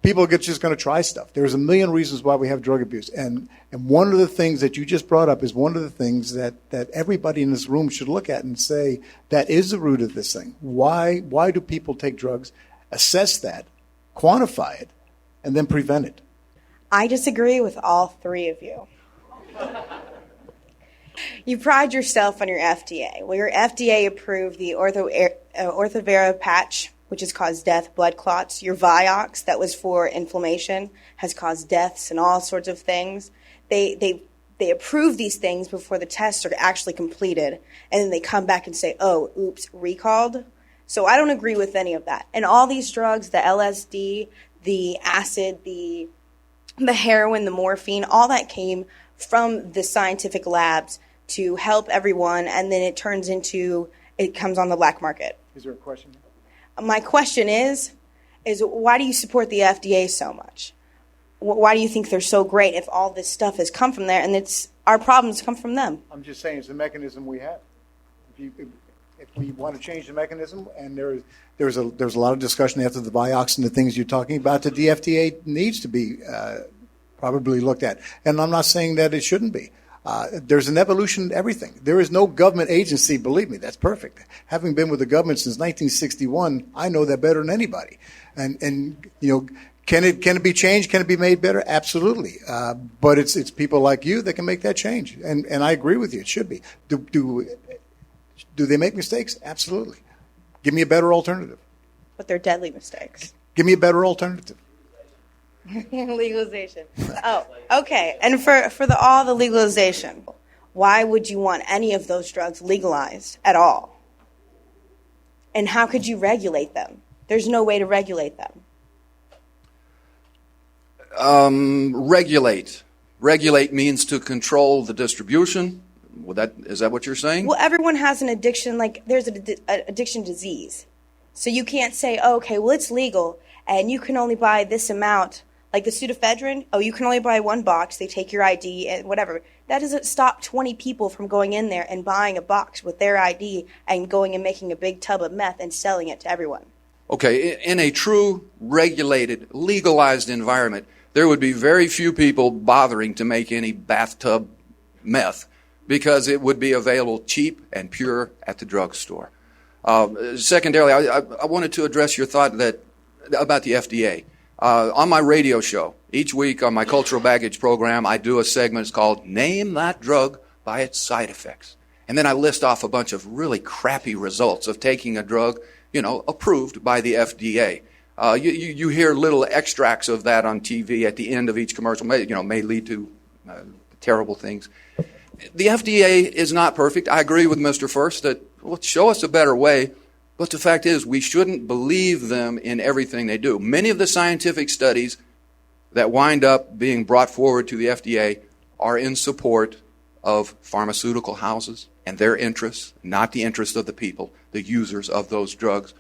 People are just going to try stuff. There's a million reasons why we have drug abuse. And one of the things that you just brought up is one of the things that everybody in this room should look at and say, that is the root of this thing. Why do people take drugs? Assess that, quantify it, and then prevent it. I disagree with all three of you. You pride yourself on your FDA. Well, your FDA approved the Orthovera patch, which has caused death, blood clots. Your Vioxx, that was for inflammation, has caused deaths and all sorts of things. They approve these things before the tests are actually completed, and then they come back and say, oh, oops, recalled. So I don't agree with any of that. And all these drugs, the LSD, the acid, the heroin, the morphine, all that came from the scientific labs to help everyone, and then it comes on the black market. Is there a question? My question is why do you support the FDA so much? Why do you think they're so great if all this stuff has come from there and our problems come from them? I'm just saying it's a mechanism we have. If we want to change the mechanism, and there's a lot of discussion after the Vioxx and the things you're talking about, that the FDA needs to be probably looked at. And I'm not saying that it shouldn't be. There's an evolution to everything. There is no government agency, believe me, that's perfect. Having been with the government since 1961, I know that better than anybody. And can it be changed? Can it be made better? Absolutely. But it's people like you that can make that change. And I agree with you. It should be. Do they make mistakes? Absolutely. Give me a better alternative. But they're deadly mistakes. Give me a better alternative. Legalization. Oh, okay. And for all the legalization, why would you want any of those drugs legalized at all? And how could you regulate them? There's no way to regulate them. Regulate. Regulate means to control the distribution. Is that what you're saying? Well, everyone has an addiction. There's an addiction disease. So you can't say, oh, okay, well, it's legal, and you can only buy this amount. Like the pseudoephedrine, you can only buy one box. They take your ID and whatever. That doesn't stop 20 people from going in there and buying a box with their ID and going and making a big tub of meth and selling it to everyone. Okay, in a true, regulated, legalized environment, there would be very few people bothering to make any bathtub meth because it would be available cheap and pure at the drugstore. Secondarily, I wanted to address your thought about the FDA. On my radio show, each week on my cultural baggage program, I do a segment called Name That Drug by Its Side Effects. And then I list off a bunch of really crappy results of taking a drug, approved by the FDA. You hear little extracts of that on TV at the end of each commercial, may lead to terrible things. The FDA is not perfect. I agree with Mr. Furce that, show us a better way. But the fact is, we shouldn't believe them in everything they do. Many of the scientific studies that wind up being brought forward to the FDA are in support of pharmaceutical houses and their interests, not the interests of the people, the users of those drugs.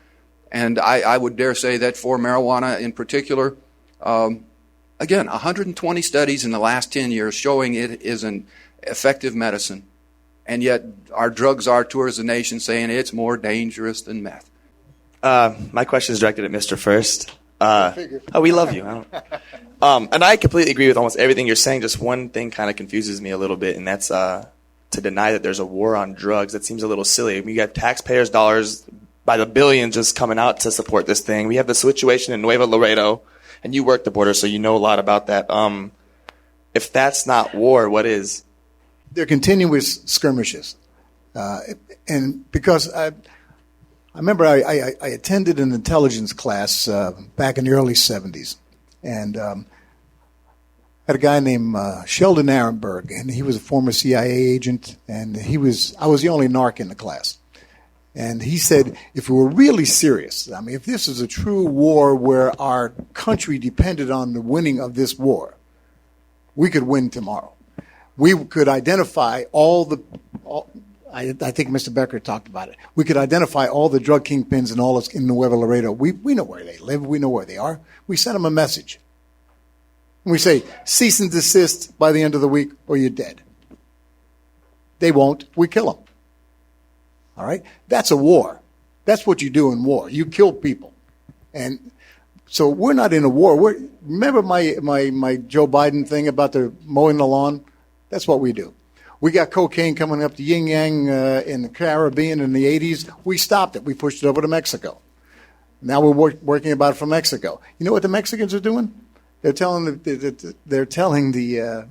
And I would dare say that for marijuana in particular, again, 120 studies in the last 10 years showing it is an effective medicine, and yet our drug czar tours the nation saying it's more dangerous than meth. My question is directed at Mr. Furce. We love you. And I completely agree with almost everything you're saying. Just one thing kind of confuses me a little bit, and that's to deny that there's a war on drugs. That seems a little silly. I mean, you got taxpayers' dollars by the billions just coming out to support this thing. We have the situation in Nuevo Laredo, and you work the border, so you know a lot about that. If that's not war, what is? They're continuous skirmishes. And because I remember I attended an intelligence class back in the early 70s, and had a guy named Sheldon Arenberg, and he was a former CIA agent, and I was the only narc in the class. And he said, if we were really serious, I mean, if this is a true war where our country depended on the winning of this war, we could win tomorrow. We could identify I think Mr. Becker talked about it. We could identify all the drug kingpins and all in Nuevo Laredo. We know where they live. We know where they are. We send them a message. And we say, cease and desist by the end of the week or you're dead. They won't. We kill them. All right? That's a war. That's what you do in war. You kill people. And so we're not in a war. Remember my Joe Biden thing about the mowing the lawn? That's what we do. We got cocaine coming up to Yin Yang in the Caribbean in the 80s. We stopped it. We pushed it over to Mexico. Now we're working about it from Mexico. You know what the Mexicans are doing? They're telling the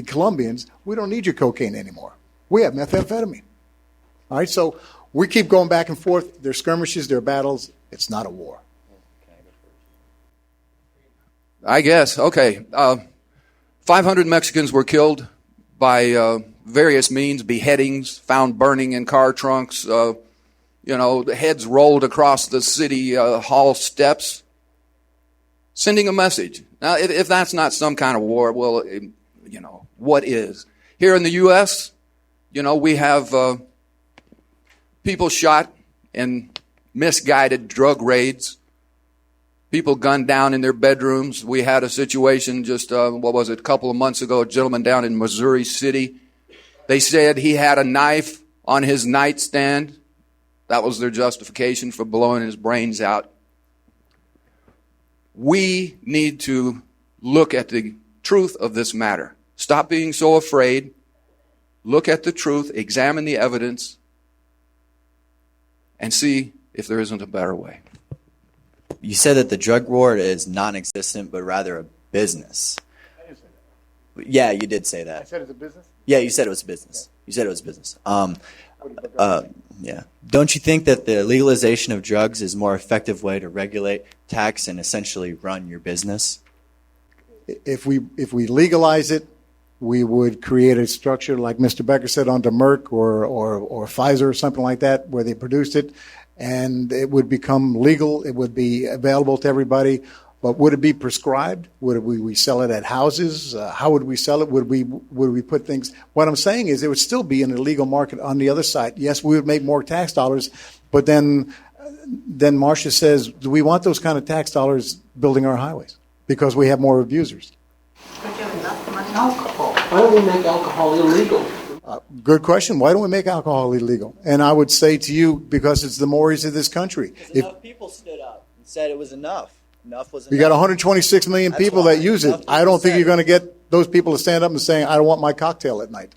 Colombians, we don't need your cocaine anymore. We have methamphetamine. All right, so we keep going back and forth. There are skirmishes, there are battles. It's not a war. I guess. Okay. 500 Mexicans were killed by various means, beheadings, found burning in car trunks, heads rolled across the city hall steps, sending a message. Now, if that's not some kind of war, well, what is? Here in the U.S., we have people shot in misguided drug raids, people gunned down in their bedrooms. We had a situation just, a couple of months ago, a gentleman down in Missouri City. They said he had a knife on his nightstand. That was their justification for blowing his brains out. We need to look at the truth of this matter. Stop being so afraid. Look at the truth, examine the evidence, and see if there isn't a better way. You said that the drug war is non-existent, but rather a business. I didn't say that. Yeah, you did say that. I said it's a business? Yeah, you said it was business. You said it was business. Yeah. Don't you think that the legalization of drugs is a more effective way to regulate, tax, and essentially run your business? If we legalize it, we would create a structure like Mr. Becker said under Merck or Pfizer or something like that, where they produced it, and it would become legal. It would be available to everybody. But would it be prescribed? Would we sell it at houses? How would we sell it? Would we put things? What I'm saying is it would still be an illegal market on the other side. Yes, we would make more tax dollars, but then Marcia says, do we want those kind of tax dollars building our highways? Because we have more abusers. But you have enough money alcohol. Why don't we make alcohol illegal? Good question. Why don't we make alcohol illegal? And I would say to you, because it's the mores of this country. Enough people stood up and said it was enough. Enough was enough. You got 126 million people that use it. I don't think you're going to get those people to stand up and say, I don't want my cocktail at night.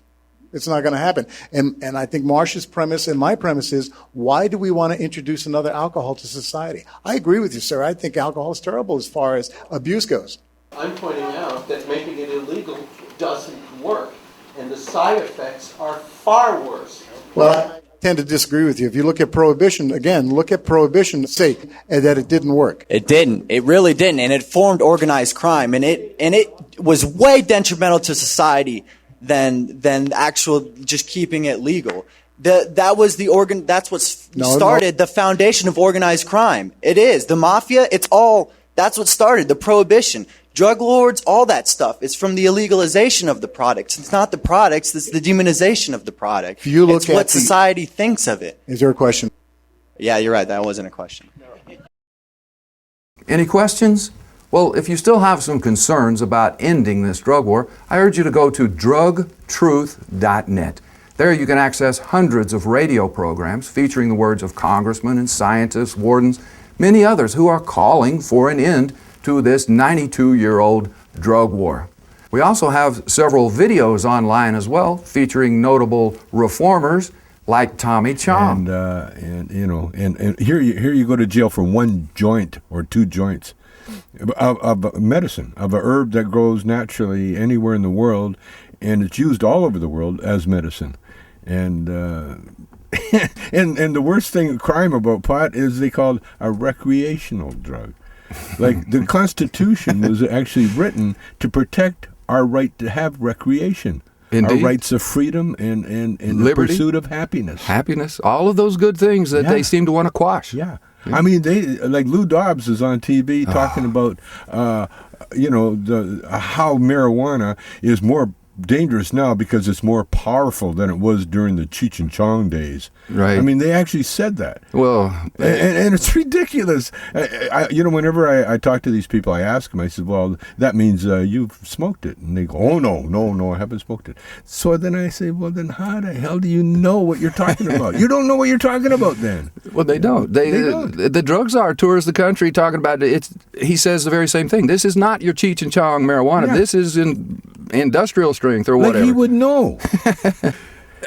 It's not going to happen. And I think Marcia's premise and my premise is, why do we want to introduce another alcohol to society? I agree with you, sir. I think alcohol is terrible as far as abuse goes. I'm pointing out that making it illegal doesn't work, and the side effects are far worse. Well, I tend to disagree with you. If you look at prohibition, again, look at prohibition, say that it didn't work. It didn't. It really didn't. And it formed organized crime. And it was way detrimental to society than actual just keeping it legal. That's what started the foundation of organized crime. It is. The mafia, it's all That's what started the prohibition. Drug lords, all that stuff is from the illegalization of the products. It's not the products, it's the demonization of the product. If you look it's at what the- society thinks of it. Is there a question? Yeah, you're right. That wasn't a question. Any questions? Well, if you still have some concerns about ending this drug war, I urge you to go to drugtruth.net. There you can access hundreds of radio programs featuring the words of congressmen and scientists, wardens, many others who are calling for an end to this 92-year-old drug war. We also have several videos online as well featuring notable reformers like Tommy Chong. And here you go to jail for one joint or two joints of medicine, of a herb that grows naturally anywhere in the world, and it's used all over the world as medicine. And and the worst crime about pot is they call it a recreational drug. Like the Constitution was actually written to protect our right to have recreation. Indeed. Our rights of freedom and the Liberty. pursuit of happiness. Happiness, all of those good things that they seem to want to quash. Yeah. I mean, they like Lou Dobbs is on TV talking about, how marijuana is more dangerous now because it's more powerful than it was during the Cheech and Chong days. Right. I mean, they actually said that. Well, and it's ridiculous. Whenever I talk to these people, I ask them, I said, well, that means you've smoked it. And they go, oh, no, I haven't smoked it. So then I say, well, then how the hell do you know what you're talking about? You don't know what you're talking about then. Well, they don't. They don't. The drug czar tours the country talking about it. He says the very same thing. This is not your Cheech and Chong marijuana. Yeah. This is in industrial strength or whatever. Like he would know.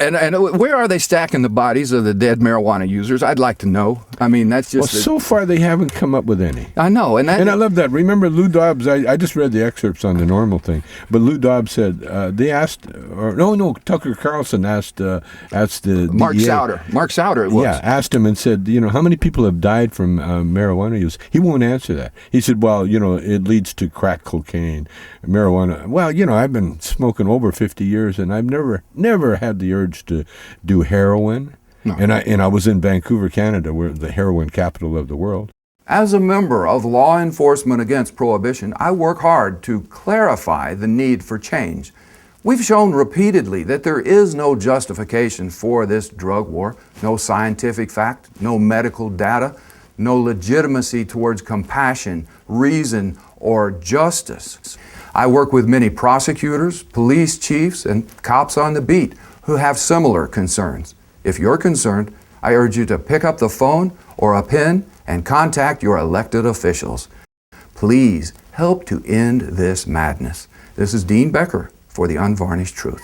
And where are they stacking the bodies of the dead marijuana users? I'd like to know. I mean, that's just... Well, so far they haven't come up with any. I know. And I love that. Remember Lou Dobbs, I just read the excerpts on the normal thing, but Lou Dobbs said, they asked, Tucker Carlson asked the Mark DEA. Souder. Mark Souder it was. Yeah, asked him and said, how many people have died from marijuana use? He won't answer that. He said, well, it leads to crack cocaine, marijuana. Well, I've been smoking over 50 years and I've never had the urge to do heroin. No. And I was in Vancouver, Canada, where the heroin capital of the world. As a member of law enforcement against prohibition, I work hard to clarify the need for change. We've shown repeatedly that there is no justification for this drug war, no scientific fact, no medical data, no legitimacy towards compassion, reason, or justice. I work with many prosecutors, police chiefs, and cops on the beat who have similar concerns. If you're concerned, I urge you to pick up the phone or a pen and contact your elected officials. Please help to end this madness. This is Dean Becker for the Unvarnished Truth.